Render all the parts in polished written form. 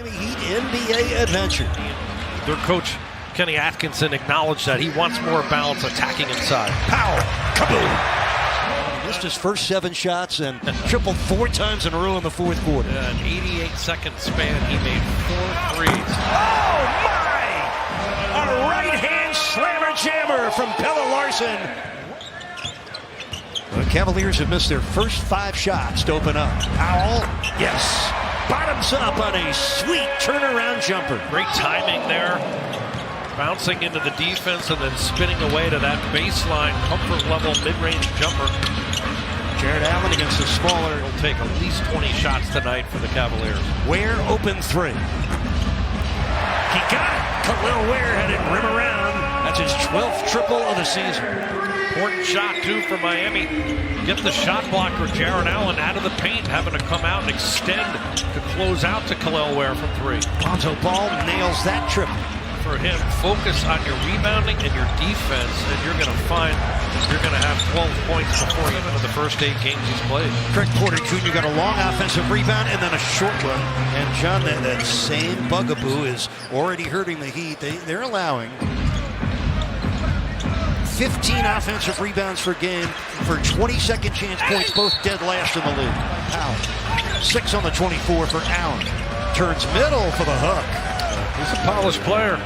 Heat NBA adventure. Their coach, Kenny Atkinson, acknowledged that he wants more balance attacking inside. Powell, kaboom! He missed his first 7 shots and tripled 4 times in a row in the fourth quarter. Yeah, an 88-second span, he made 4 threes. Oh my! A right-hand slammer jammer from Pelle Larsson. The Cavaliers have missed their first 5 shots to open up. Powell, yes. Bottoms up on a sweet turnaround jumper. Great timing there. Bouncing into the defense and then spinning away to that baseline comfort level mid-range jumper. Jared Allen against the smaller. He'll take at least 20 shots tonight for the Cavaliers. Ware open 3. He got it. Khalil Ware had it rim around. That's his 12th triple of the season. Important shot, too, for Miami. Get the shot blocker, Jared Allen, out of the paint, having to come out and extend to close out to Khalil Ware from 3. Lonzo Ball nails that triple. For him, focus on your rebounding and your defense, and you're going to find you're going to have 12 points before you know the first 8 games he's played. Craig Porter Jr. got a long offensive rebound and then a short one. And John, that same bugaboo is already hurting the Heat. They're allowing 15 offensive rebounds per game for 22nd chance points, both dead last in the league. Powell, 6 on the 24 for Allen. Turns middle for the hook. He's a polished player.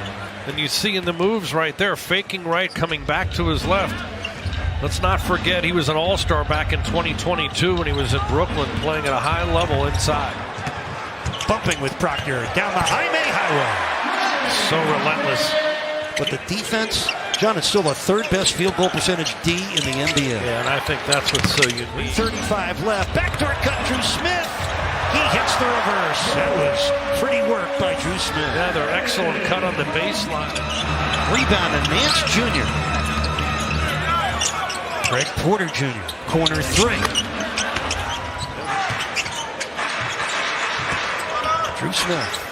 And you see in the moves right there, faking right, coming back to his left. Let's not forget he was an all-star back in 2022 when he was in Brooklyn playing at a high level inside. Bumping with Proctor down the Jaime Highway. So relentless. But the defense, John, it's still the 3rd best field goal percentage D in the NBA. Yeah, and I think that's what's so unique. 35 left. Backdoor cut, Drew Smith. He hits the reverse. That was pretty work by Drew Smith. Yeah, they're excellent cut on the baseline. Rebound and Nance Jr. Craig Porter Jr. Corner 3. Drew Smith.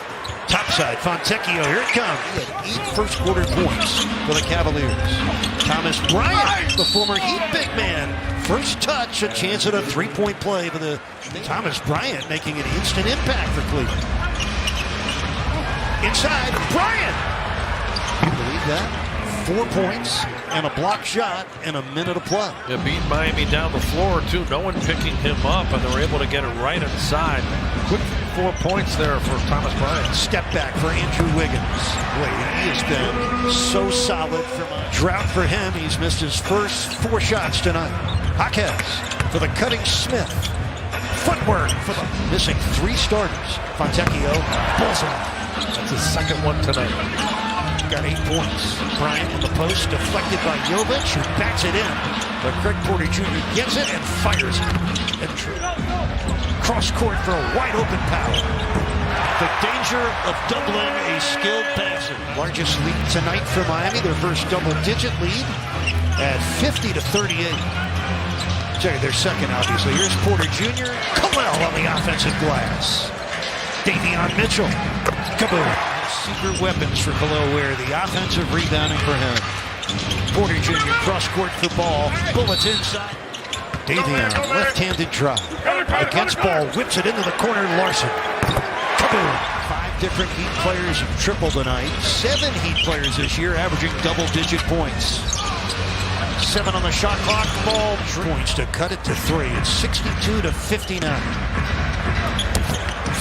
Topside, Fontecchio, here it comes. He had 8 first quarter points for the Cavaliers. Thomas Bryant, the former Heat big man. First touch, a chance at a 3-point play for the Thomas Bryant, making an instant impact for Cleveland. Inside, Bryant. Can you believe that? 4 points and a block shot in a minute of play. Yeah, beat Miami down the floor, too. No one picking him up, and they were able to get it right inside. Quick 4 points there for Thomas Bryant. Step back for Andrew Wiggins. Boy, he has been so solid from a drought for him. He's missed his first 4 shots tonight. Jaquez for the cutting Smith. Footwork for the missing 3 starters. Fontecchio, bullseye. That's his 2nd one tonight. Got 8 points. Bryant on the post, deflected by Jovic, who backs it in. But Craig Porter Jr. gets it and fires it. And cross court for a wide open Powell. The danger of doubling a skilled passer. Largest lead tonight for Miami, their first double-digit lead at 50-38. Sorry, their second, obviously. Here's Porter Jr. Khalil on the offensive glass. Davion Mitchell. Kaboom. Secret weapons for Khalil Ware. The offensive rebounding for him. Porter Jr. cross-court for Ball. Bullets inside. Davion, left-handed drive. Against Ball, whips it into the corner. Larsson. Kaboom. 5 different Heat players have tripled tonight. 7 Heat players this year averaging double-digit points. 7 on the shot clock. Ball points to cut it to 3. It's 62-59.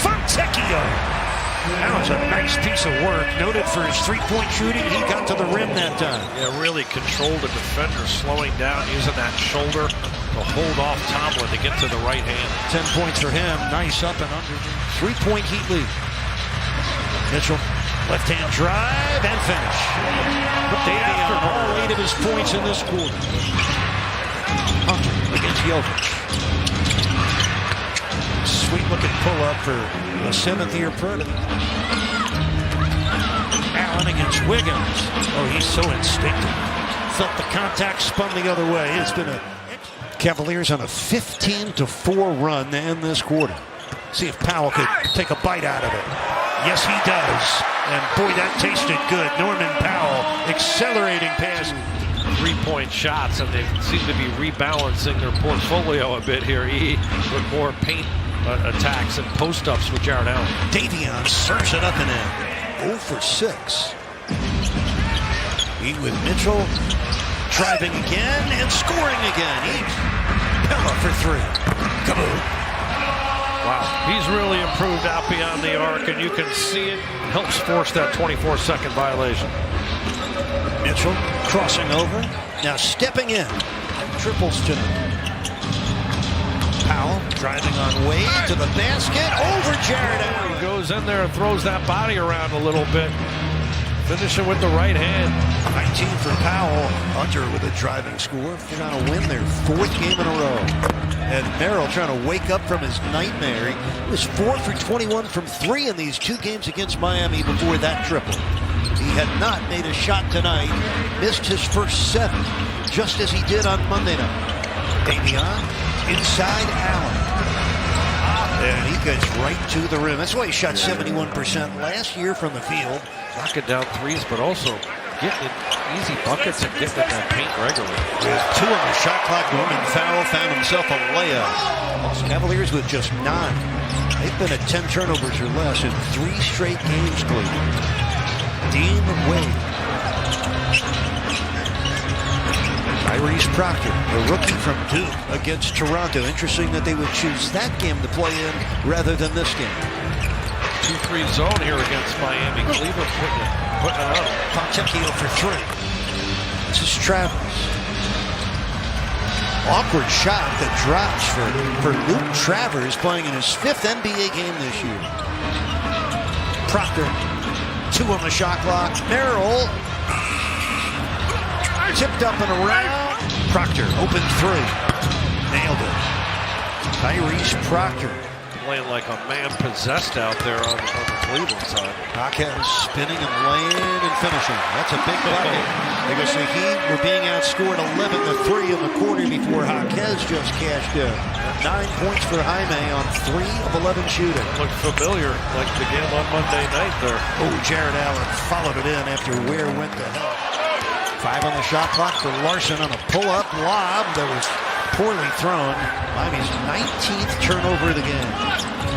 Fontecchio. That was a nice piece of work. Noted for his 3-point shooting. He got to the rim that time. Yeah, really controlled the defender, slowing down, using that shoulder to hold off Tomlin to get to the right hand. 10 points for him. Nice up and under. 3-point Heat lead. Mitchell, left-hand drive and finish. But Davion, all 8 of his points in this quarter. Hunter against Jovic. Sweet-looking pull-up for the 7th-year pro. Allen against Wiggins. Oh, he's so instinctive. Felt the contact, spun the other way. It's been a Cavaliers on a 15-4 run to end this quarter. See if Powell could take a bite out of it. Yes, he does. And boy, that tasted good. Norman Powell accelerating pass. three-point shots, and they seem to be rebalancing their portfolio a bit here, with more paint attacks and post-ups with Jared Allen. Davion serves it up and in. 0 for 6. With Mitchell driving again and scoring again. Pella for 3. Kaboom. Wow, he's really improved out beyond the arc, and you can see it helps force that 24-second violation. Mitchell crossing over, now stepping in. Triples tonight. Powell driving on Wade to the basket, over Jared Allen. He goes in there and throws that body around a little bit. Finishing with the right hand. 19 for Powell. Hunter with a driving score. Trying to win their 4th game in a row. And Merrill trying to wake up from his nightmare. He was 4 for 21 from 3 in these 2 games against Miami before that triple. He had not made a shot tonight. Missed his first 7, just as he did on Monday night. Davion inside Allen. And he gets right to the rim. That's why he shot 71% last year from the field. Knocking down threes, but also getting easy buckets and getting in that paint regularly. With 2 on the shot clock, Norman Farrell found himself a layup. Cavaliers with just 9. They've been at 10 turnovers or less in 3 straight games, Cleveland. Dean Wade. Tyrese Proctor, the rookie from Duke, against Toronto. Interesting that they would choose that game to play in rather than this game. 2-3 zone here against Miami. Cleveland putting it up. Fontecchio for 3. This is Travers. Awkward shot that drops for Luke Travers, playing in his 5th NBA game this year. Proctor, 2 on the shot clock. Merrill tipped up and around. Proctor, open 3. Nailed it. Tyrese Proctor. Playing like a man possessed out there on the Cleveland side. Jaquez spinning and laying and finishing. That's a big bucket. Because the Heat were being outscored 11-3 in the quarter before Jaquez just cashed in. 9 points for Jaime on 3 of 11 shooting. Looked familiar, like the game on Monday night there. Oh, Jared Allen followed it in after Ware went to help. 5 on the shot clock for Larson on a pull-up lob that was poorly thrown. Miami's 19th turnover of the game.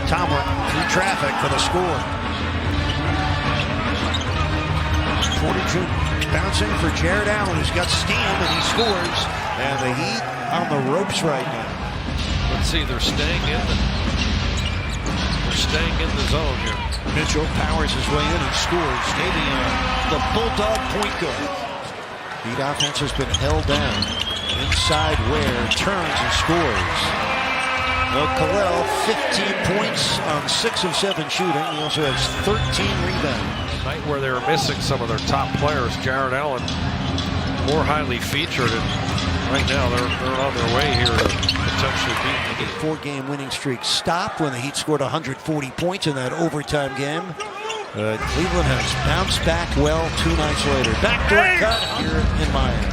Tomlin through traffic for the score. Porter Jr. bouncing for Jared Allen, who's got steam, and he scores. And the Heat on the ropes right now. Let's see, they're staying in the zone here. Mitchell powers his way in and scores. Davion, the Bulldog point guard. Heat offense has been held down. Inside Ware turns and scores. Khalil, 15 points on 6 of 7 shooting. He also has 13 rebounds. Night where they were missing some of their top players. Jared Allen more highly featured, and right now they're on their way here to potentially beat the Heat. 4-game winning streak stopped when the Heat scored 140 points in that overtime game. Cleveland has bounced back well 2 nights later. Backdoor cut here in Miami.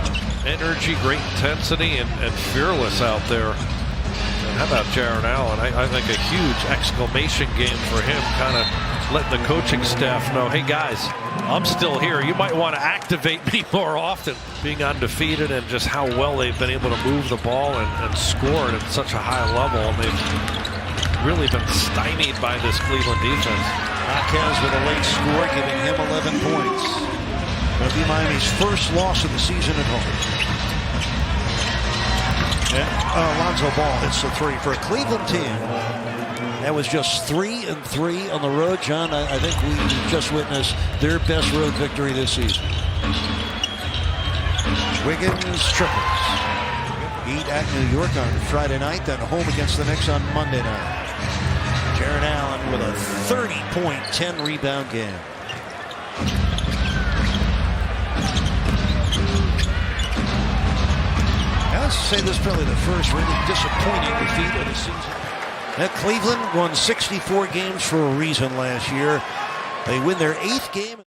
Energy, great intensity, and fearless out there. And how about Jared Allen? I think a huge exclamation game for him, kind of letting the coaching staff know, hey guys, I'm still here. You might want to activate me more often. Being undefeated and just how well they've been able to move the ball and score at such a high level. And they've really been stymied by this Cleveland defense. Jaquez with a late score, giving him 11 points. That'll be Miami's first loss of the season at home. And Alonzo Ball hits the 3 for a Cleveland team. That was just 3-3 on the road. John, I think we just witnessed their best road victory this season. Wiggins triples. Heat at New York on Friday night, then home against the Knicks on Monday night. Jared Allen with a 30-point, 10-rebound game. Let's say this is probably the first really disappointing defeat of the season. Now, Cleveland won 64 games for a reason last year. They win their 8th game.